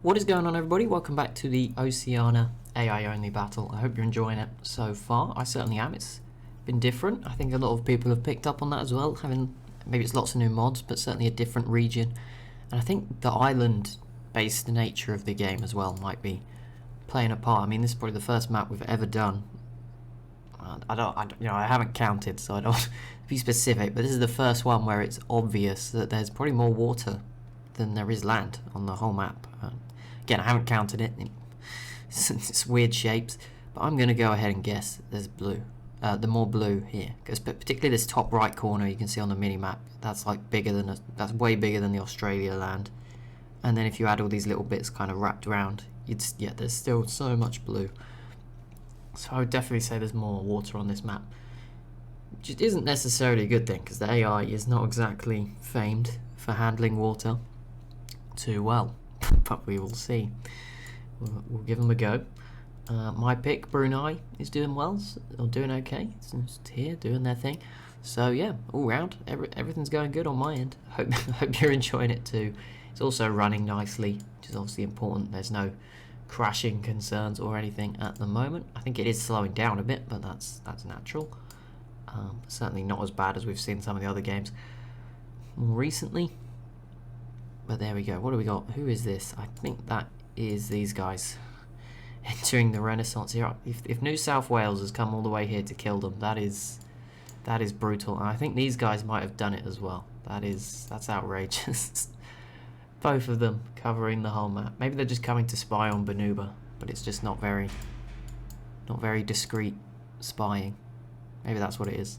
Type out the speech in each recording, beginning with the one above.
What is going on, everybody? Welcome back to the Oceania AI only battle. I hope you're enjoying it so far. I certainly am. It's been different. I think a lot of people have picked up on that as well, having maybe it's lots of new mods, but certainly a different region. And I think the island based nature of the game as well might be playing a part. I mean, this is probably the first map we've ever done. I haven't counted, so I don't be specific, but this is the first one where it's obvious that there's probably more water than there is land on the whole map. Again, I haven't counted it. It's weird shapes, but I'm going to go ahead and guess there's blue. The more blue here, because particularly this top right corner you can see on the mini map. That's like that's way bigger than the Australia land. And then if you add all these little bits kind of wrapped around, there's still so much blue. So I would definitely say there's more water on this map, which isn't necessarily a good thing because the AI is not exactly famed for handling water too well. But we will see. We'll give them a go. My pick, Brunei, is doing well, or doing okay. It's just here, doing their thing. So yeah, all round, everything's going good on my end. Hope you're enjoying it too. It's also running nicely, which is obviously important. There's no crashing concerns or anything at the moment. I think it is slowing down a bit, but that's natural. Certainly not as bad as we've seen some of the other games more recently. But there we go. What do we got? Who is this? I think that is these guys entering the Renaissance era. If New South Wales has come all the way here to kill them, that is brutal. And I think these guys might have done it as well. That's outrageous. Both of them covering the whole map. Maybe they're just coming to spy on Banuba, but it's just not very discreet spying. Maybe that's what it is.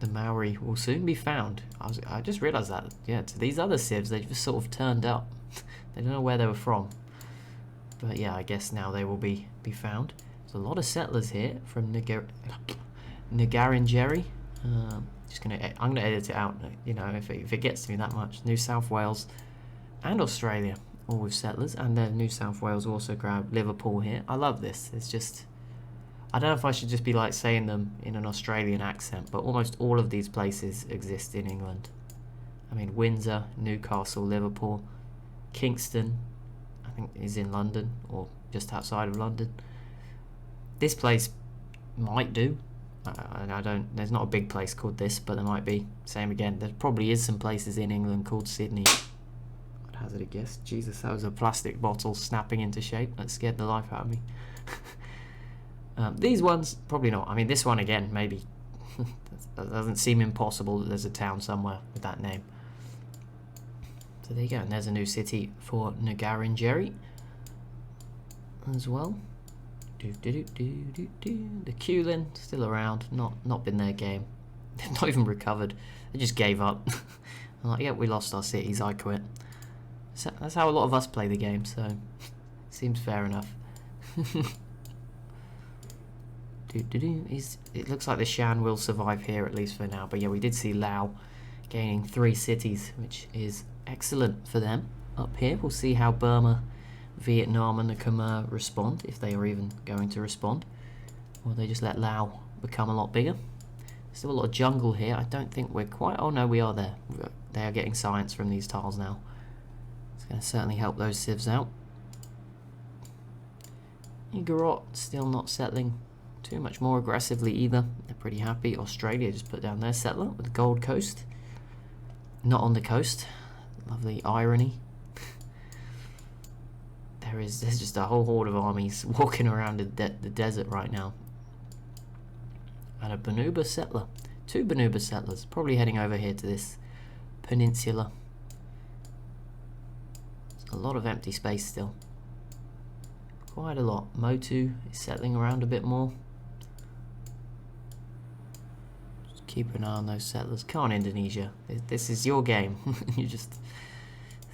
The Maori will soon be found. I just realised that. Yeah, to these other civs, they just sort of turned up. They don't know where they were from. But yeah, I guess now they will be found. There's a lot of settlers here from Ngarrindjeri. I'm gonna edit it out. You know, if it gets to me that much. New South Wales and Australia, all with settlers, and then New South Wales also grabbed Liverpool here. I love this. It's just. I don't know if I should just be like saying them in an Australian accent, but almost all of these places exist in England. I mean, Windsor, Newcastle, Liverpool, Kingston, I think is in London or just outside of London. This place might do. There's not a big place called this, but there might be. Same again, there probably is some places in England called Sydney. I'd hazard a guess. Jesus, that was a plastic bottle snapping into shape. That scared the life out of me. These ones, probably not. I mean, this one again, maybe. That doesn't seem impossible that there's a town somewhere with that name. So there you go, and there's a new city for Ngarrindjeri as well. The Kulin, still around, not been their game. They've not even recovered. They just gave up. I'm like, yeah, we lost our cities, I quit. So that's how a lot of us play the game, so seems fair enough. It looks like the Shan will survive here, at least for now. But yeah, we did see Laos gaining 3 cities, which is excellent for them up here. We'll see how Burma, Vietnam and the Khmer respond, if they are even going to respond. Or they just let Laos become a lot bigger. Still a lot of jungle here. I don't think we're quite... Oh no, we are there. They are getting science from these tiles now. It's going to certainly help those civs out. Igorot still not settling too much more aggressively either. They're pretty happy. Australia just put down their settler with the Gold Coast. Not on the coast. Lovely irony. There's just a whole horde of armies walking around the desert right now. And a Banuba settler. 2 Banuba settlers. Probably heading over here to this peninsula. There's a lot of empty space still. Quite a lot. Motu is settling around a bit more. Keep an eye on those settlers. Come on, Indonesia. This is your game.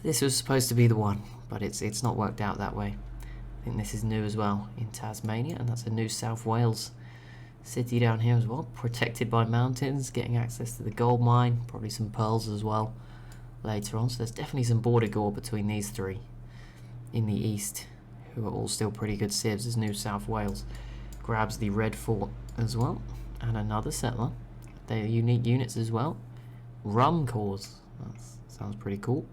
This was supposed to be the one, but it's not worked out that way. I think this is new as well in Tasmania, and that's a New South Wales city down here as well. Protected by mountains, getting access to the gold mine, probably some pearls as well later on. So there's definitely some border gore between these 3 in the east, who are all still pretty good civs, as New South Wales grabs the Red Fort as well, and another settler. They're unique units as well. Rum cores. That sounds pretty cool.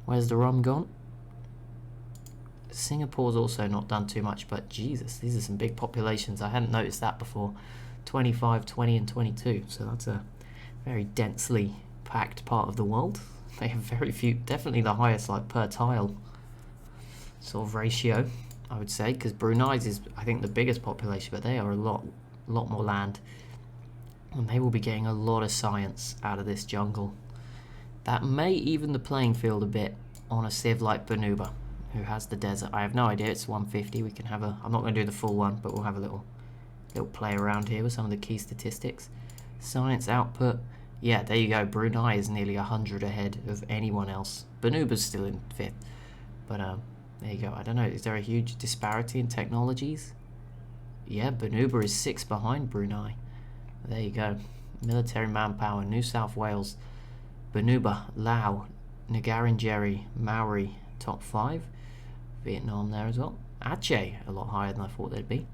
Where's the rum gone? Singapore's also not done too much, but Jesus, these are some big populations. I hadn't noticed that before. 25, 20 and 22, so that's a very densely packed part of the world. They have very few, definitely the highest like per tile sort of ratio, I would say, because Brunei's is I think the biggest population, but they are a lot more land, and they will be getting a lot of science out of this jungle. That may even the playing field a bit on a civ like Banuba, who has the desert. I have no idea. It's 150. We can have a, I'm not going to do the full one, but we'll have a little play around here with some of the key statistics. Science output, yeah, there you go. Brunei is nearly 100 ahead of anyone else. Banuba's still in 5th, but there you go. I don't know, is there a huge disparity in technologies? Yeah, Banuba is 6 behind Brunei. There you go. Military manpower, New South Wales, Banuba, Laos, Ngarrindjeri, Maori, top 5. Vietnam there as well. Aceh, a lot higher than I thought they'd be.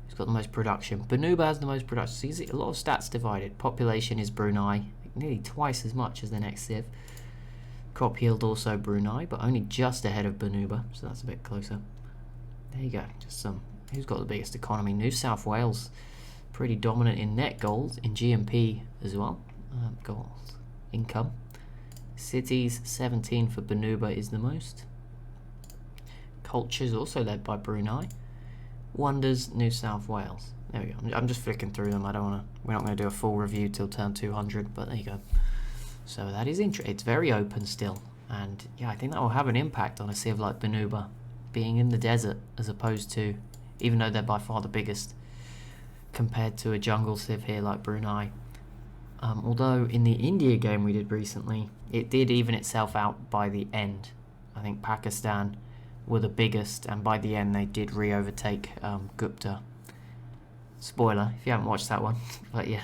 Who's got the most production? Banuba has the most production. So you see a lot of stats divided. Population is Brunei, nearly twice as much as the next civ. Crop yield also Brunei, but only just ahead of Banuba, so that's a bit closer. There you go. Just some. Who's got the biggest economy? New South Wales, pretty dominant in net gold, in GMP as well. Gold income. Cities, 17 for Banuba is the most. Culture is also led by Brunei. Wonders, New South Wales. There we go. I'm just flicking through them. I don't want to. We're not going to do a full review till turn 200, but there you go. So that is interesting. It's very open still, and yeah, I think that will have an impact on a civ like Banuba, being in the desert as opposed to, even though they're by far the biggest, compared to a jungle civ here like Brunei. Although in the India game we did recently, it did even itself out by the end. I think Pakistan were the biggest, and by the end they did re-overtake Gupta. Spoiler if you haven't watched that one, but yeah.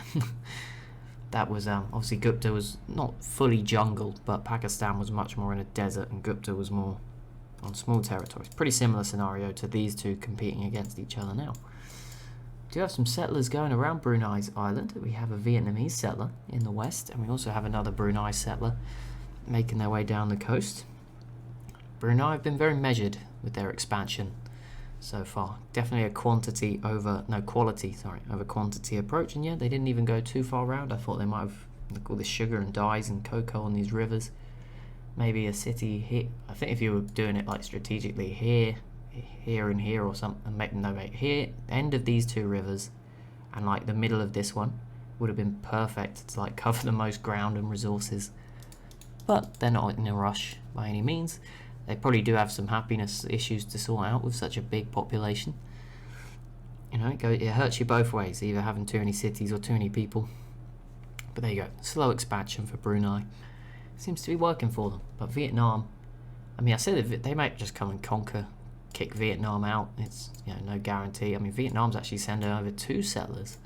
That was obviously Gupta was not fully jungle, but Pakistan was much more in a desert and Gupta was more on small territories. Pretty similar scenario to these two competing against each other now. We do have some settlers going around Brunei's island. We have a Vietnamese settler in the west, and we also have another Brunei settler making their way down the coast. Brunei have been very measured with their expansion so far. Definitely a quality over quantity approach, and yeah, they didn't even go too far around. I thought they might have, look, all this sugar and dyes and cocoa on these rivers. Maybe a city here. I think if you were doing it like strategically here and here or something, wait, here, end of these two rivers and like the middle of this one would have been perfect to like cover the most ground and resources. But they're not in a rush by any means. They probably do have some happiness issues to sort out with such a big population. You know, it hurts you both ways, either having too many cities or too many people. But there you go, slow expansion for Brunei. Seems to be working for them. But Vietnam, I mean, I said that they might just come and kick Vietnam out. It's, you know, no guarantee. I mean, Vietnam's actually sending over 2 settlers.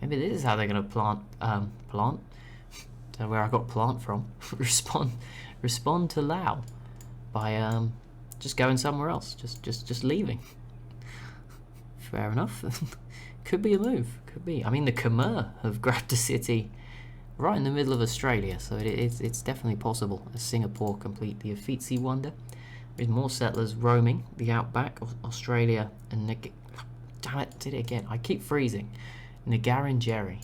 Maybe this is how they're going to plant. Don't know where I got plant from. respond to Laos by just going somewhere else, just leaving. Fair enough. Could be a move. Could be. I mean, the Khmer have grabbed a city right in the middle of Australia, so it's definitely possible. As Singapore complete the Uffizi wonder, there's more settlers roaming the outback of Australia and damn it, did it again. I keep freezing. Ngarrindjeri.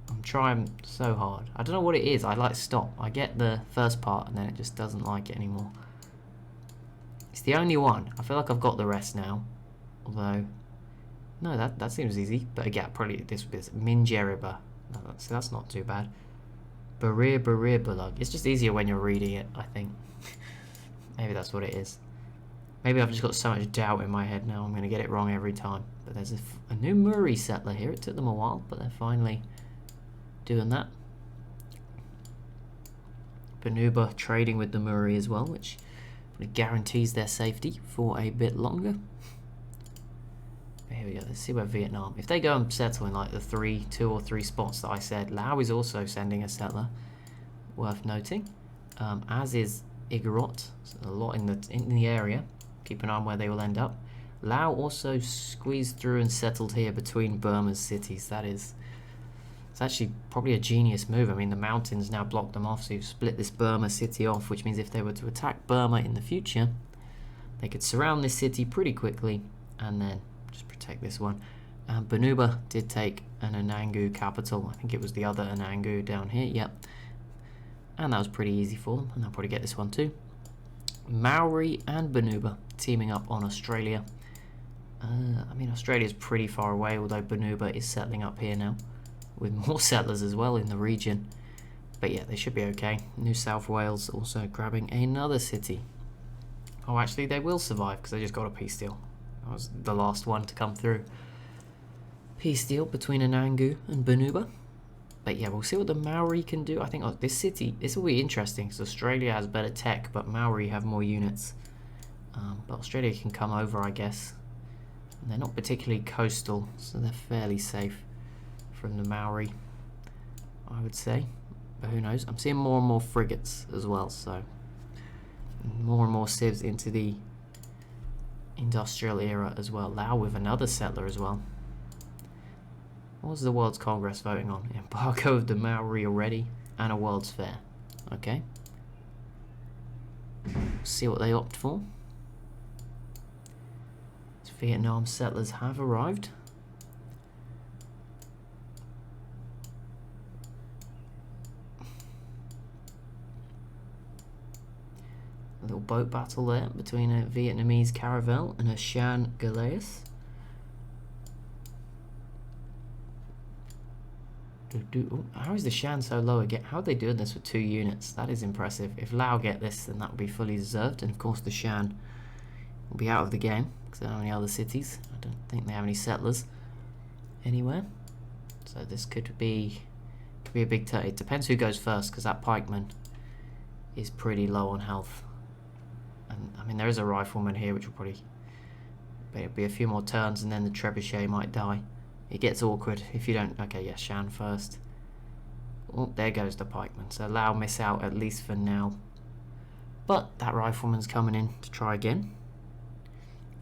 I'm trying so hard. I don't know what it is. I like stop. I get the first part and then it just doesn't like it anymore. It's the only one. I feel like I've got the rest now. Although, no, that seems easy. But again, probably this is Minjeriba. No, that's not too bad. Barir Bulug. It's just easier when you're reading it, I think. Maybe that's what it is. Maybe I've just got so much doubt in my head now. I'm going to get it wrong every time. But there's a new Murray settler here. It took them a while, but they're finally doing that. Banuba trading with the Murray as well, which guarantees their safety for a bit longer. Here we go. Let's see where Vietnam. If they go and settle in like the 2 or 3 spots that I said, Laos is also sending a settler. Worth noting, as is Igorot. So a lot in the area. Keep an eye on where they will end up. Laos also squeezed through and settled here between Burma's cities. That is It's actually probably a genius move. I mean, the mountains now block them off, so you've split this Burma city off, which means if they were to attack Burma in the future, they could surround this city pretty quickly and then just protect this one. Banuba did take an Anangu capital. I think it was the other Anangu down here, yep. And that was pretty easy for them, and they'll probably get this one too. Maori and Banuba teaming up on Australia. I mean, Australia's pretty far away, although Banuba is settling up here now, with more settlers as well in the region. But yeah, they should be okay. New South Wales also grabbing another city. Oh, actually, they will survive because they just got a peace deal. That was the last one to come through. Peace deal between Anangu and Banuba. But yeah, we'll see what the Maori can do. I think this city, this will be interesting because Australia has better tech, but Maori have more units. But Australia can come over, I guess. And they're not particularly coastal, so they're fairly safe from the Maori, I would say. But who knows? I'm seeing more and more frigates as well, so more and more civs into the industrial era as well. Lao with another settler as well. What was the World's Congress voting on? Embargo of the Maori already and a World's Fair. Okay. See what they opt for. Vietnam settlers have arrived. A little boat battle there between a Vietnamese caravel and a Shan Galeas. How is the Shan so low again? How are they doing this with 2 units? That is impressive. If Lao get this, then that would be fully deserved. And of course the Shan will be out of the game because they don't have any other cities. I don't think they have any settlers anywhere. So this could be a big turn. It depends who goes first because that pikeman is pretty low on health. And I mean, there is a rifleman here which will probably be a few more turns and then the trebuchet might die. It gets awkward if you don't... Okay, yeah, Shan first. Oh, there goes the pikeman. So Lao miss out at least for now. But that rifleman's coming in to try again.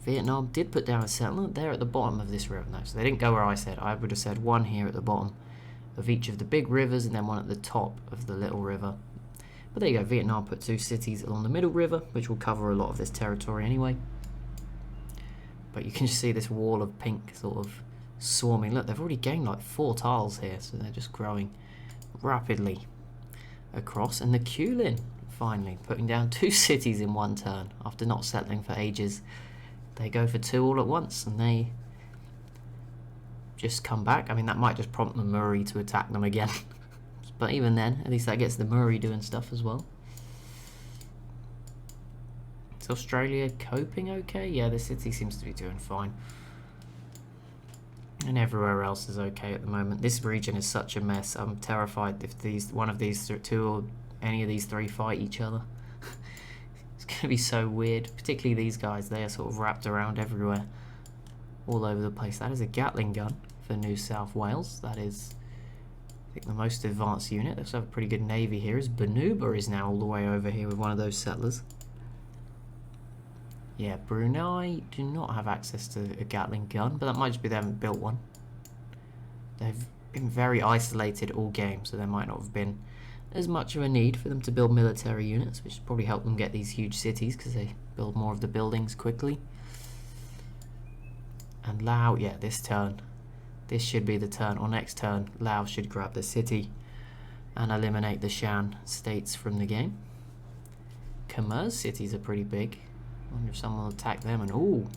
Vietnam did put down a settlement there at the bottom of this river. No, so they didn't go where I said. I would have said one here at the bottom of each of the big rivers and then one at the top of the little river. But there you go. Vietnam put 2 cities along the middle river, which will cover a lot of this territory anyway. But you can just see this wall of pink sort of swarming. Look, they've already gained like 4 tiles here, so they're just growing rapidly across. And the Kulin finally putting down 2 cities in one turn after not settling for ages. They go for 2 all at once and they just come back. I mean, that might just prompt the Murray to attack them again. But even then, at least that gets the Murray doing stuff as well. Is Australia coping okay? Yeah, the city seems to be doing fine. And everywhere else is okay at the moment. This region is such a mess. I'm terrified if one of these 2 or any of these 3 fight each other. It's going to be so weird. Particularly these guys. They are sort of wrapped around everywhere. All over the place. That is a Gatling gun for New South Wales. That is, I think, the most advanced unit. They also have a pretty good navy here. Banuba is now all the way over here with one of those settlers. Yeah, Brunei do not have access to a Gatling gun, but that might just be they haven't built one. They've been very isolated all game, so there might not have been as much of a need for them to build military units, which probably help them get these huge cities because they build more of the buildings quickly. And Lao, yeah, this should be the turn, or next turn, Lao should grab the city and eliminate the Shan states from the game. Khmer's cities are pretty big. I wonder if someone will attack them. And ooh,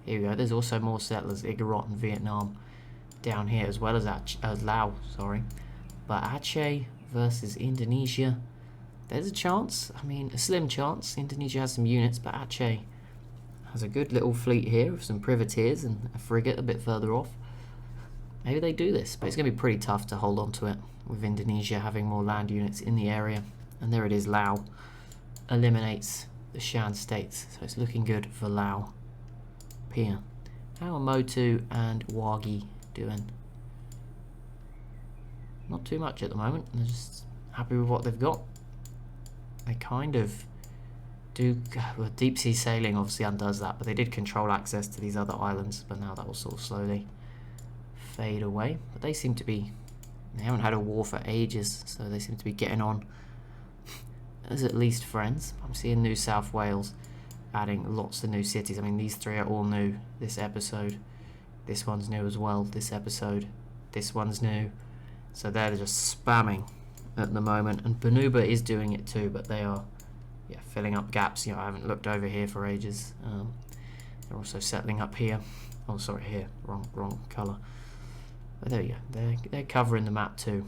here we go. There's also more settlers, Igorot and Vietnam, down here as well as Lao. Sorry, but Aceh versus Indonesia. There's a chance. I mean, a slim chance. Indonesia has some units, but Aceh has a good little fleet here with some privateers and a frigate a bit further off. Maybe they do this, but it's going to be pretty tough to hold on to it with Indonesia having more land units in the area. And there it is. Lao eliminates the Shan states, so it's looking good for Lao. Pia. How are Motu and Wagi doing? Not too much at the moment. They're just happy with what they've got. They kind of do... Well, deep sea sailing obviously undoes that, but they did control access to these other islands, but now that will sort of slowly fade away. But they seem to be They haven't had a war for ages, so they seem to be getting on as at least friends. I'm seeing New South Wales adding lots of new cities. I mean, these three are all new this episode. This one's new as well this episode. This one's new. So they're just spamming at the moment. And Banuba is doing it too, but they are filling up gaps. I haven't looked over here for ages. They're also settling up here. Oh, sorry, here. Wrong colour. But there you go. They're covering the map too.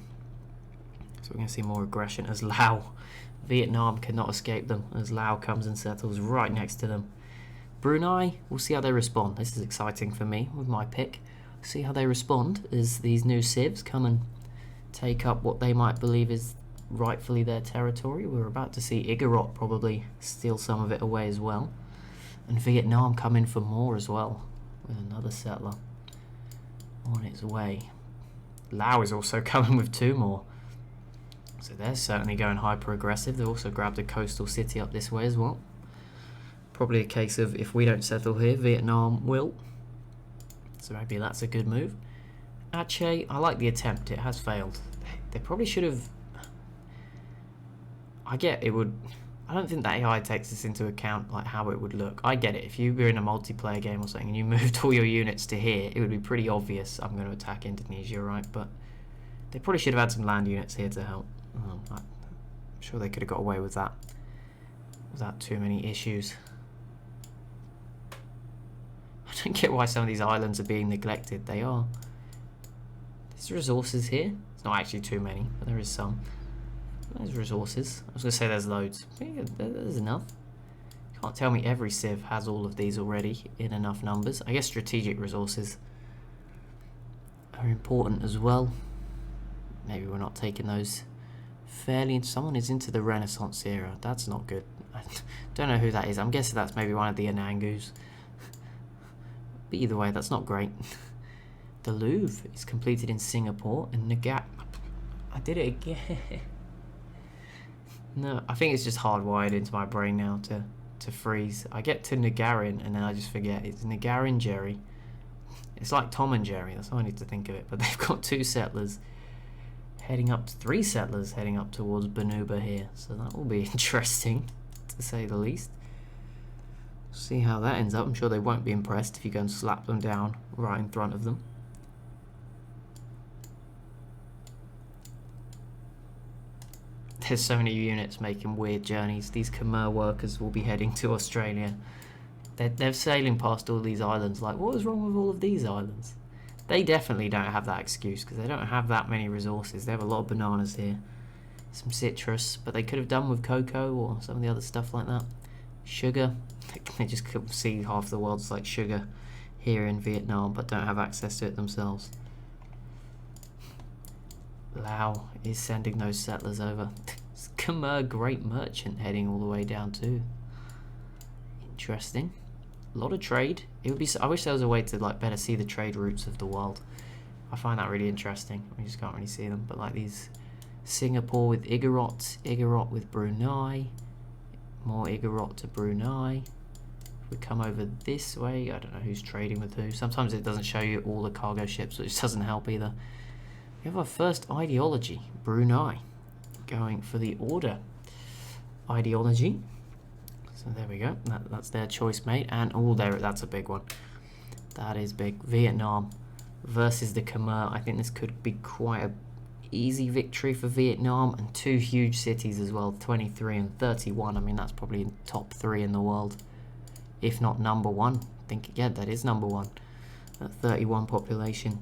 So we're going to see more aggression as Laos. Vietnam cannot escape them as Laos comes and settles right next to them. Brunei, we'll see how they respond. This is exciting for me with my pick. See how they respond as these new civs come and take up what they might believe is rightfully their territory. We're about to see Igorot probably steal some of it away as well. And Vietnam come in for more as well with another settler on its way. Laos is also coming with 2 more. So they're certainly going hyper aggressive. They've also grabbed a coastal city up this way as well. Probably a case of if we don't settle here, Vietnam will. So maybe that's a good move. Aceh, I like the attempt. It has failed. They probably should have... I get it would... I don't think that AI takes this into account, like how it would look. I get it. If you were in a multiplayer game or something and you moved all your units to here, it would be pretty obvious I'm going to attack Indonesia, right? But they probably should have had some land units here to help. I'm sure they could have got away with that without too many issues. I don't get why some of these islands are being neglected. They are. There's resources here. It's not actually too many, but there is some. There's resources. I was going to say there's loads. Yeah, there's enough. You can't tell me every civ has all of these already in enough numbers. I guess strategic resources are important as well. Maybe we're not taking those fairly. Someone is into the Renaissance era. That's not good. I don't know who that is. I'm guessing that's maybe one of the Anangus. But either way, that's not great. The Louvre is completed in Singapore and Nagat. I did it again. No, I think it's just hardwired into my brain now to freeze. I get to Nagarin and then I just forget. It's Nagarin Jerry. It's like Tom and Jerry. That's how I need to think of it. But they've got 2 settlers heading up to 3 settlers heading up towards Banuba here. So that will be interesting, to say the least. See how that ends up. I'm sure they won't be impressed if you go and slap them down right in front of them. There's so many units making weird journeys. These Khmer workers will be heading to Australia. They're sailing past all these islands like, what is wrong with all of these islands? They definitely don't have that excuse because they don't have that many resources. They have a lot of bananas here. Some citrus, but they could have done with cocoa or some of the other stuff like that. Sugar. They just could see half the world's like sugar here in Vietnam but don't have access to it themselves. Laos is sending those settlers over. Khmer Great Merchant heading all the way down too. Interesting. A lot of trade. It would be. I wish there was a way to like better see the trade routes of the world. I find that really interesting. We just can't really see them. But like these, Singapore with Igorot, Igorot with Brunei, more Igorot to Brunei. If we come over this way, I don't know who's trading with who. Sometimes it doesn't show you all the cargo ships, which doesn't help either. We have our first ideology, Brunei, going for the order ideology. So there we go. That's their choice made, and oh, that's a big one. That is big. Vietnam versus the Khmer. I think this could be quite a easy victory for Vietnam, and 2 huge cities as well, 23 and 31. I mean, that's probably top 3 in the world, if not number 1. I think again that is number 1 at 31 population.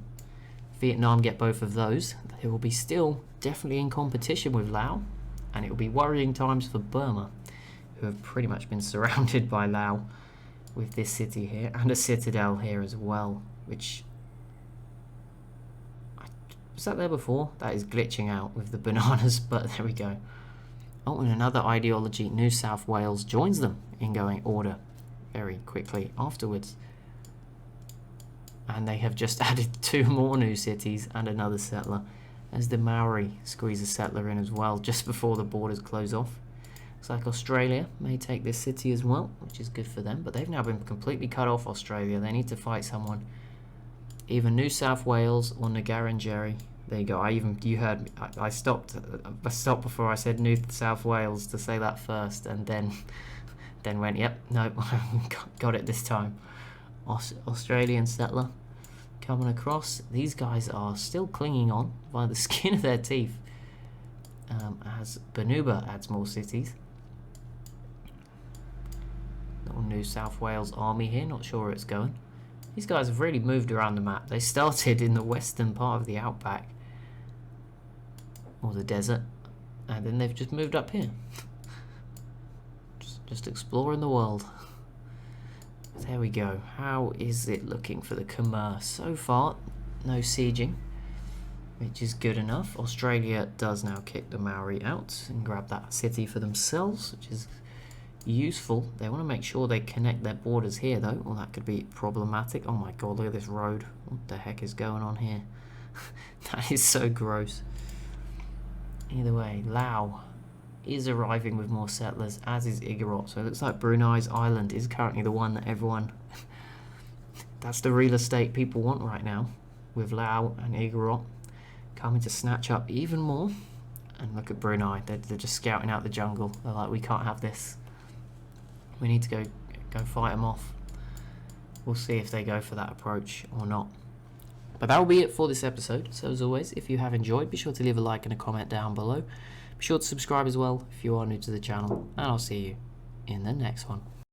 Vietnam get both of those. They will be still definitely in competition with Laos, and it will be worrying times for Burma, who have pretty much been surrounded by Laos with this city here and a citadel here as well, which was that there before? That is glitching out with the bananas, but there we go. Oh, and another ideology, New South Wales, joins them in going order very quickly afterwards. And they have just added 2 more new cities and another settler, as the Maori squeeze a settler in as well just before the borders close off. Looks like Australia may take this city as well, which is good for them, but they've now been completely cut off, Australia. They need to fight someone. Either New South Wales or Ngarrindjeri There you go. You heard me. I stopped before I said New South Wales to say that first, and then went, yep, no, got it this time. Australian settler coming across. These guys are still clinging on by the skin of their teeth. As Banuba adds more cities. Little New South Wales army here, not sure where it's going. These guys have really moved around the map. They started in the western part of the outback, or the desert, and then they've just moved up here. just exploring the world. There we go. How is it looking for the commerce? So far, no sieging, which is good enough. Australia does now kick the Maori out and grab that city for themselves, which is useful. They want to make sure they connect their borders here, though, or that could be problematic. Oh my god, look at this road. What the heck is going on here? That is so gross. Either way, Laos is arriving with more settlers, as is Igorot. So it looks like Brunei's island is currently the one that everyone... that's the real estate people want right now, with Laos and Igorot coming to snatch up even more. And look at Brunei, they're just scouting out the jungle. They're like, we can't have this. We need to go fight them off. We'll see if they go for that approach or not. But that will be it for this episode. So as always, if you have enjoyed, be sure to leave a like and a comment down below. Be sure to subscribe as well if you are new to the channel, and I'll see you in the next one.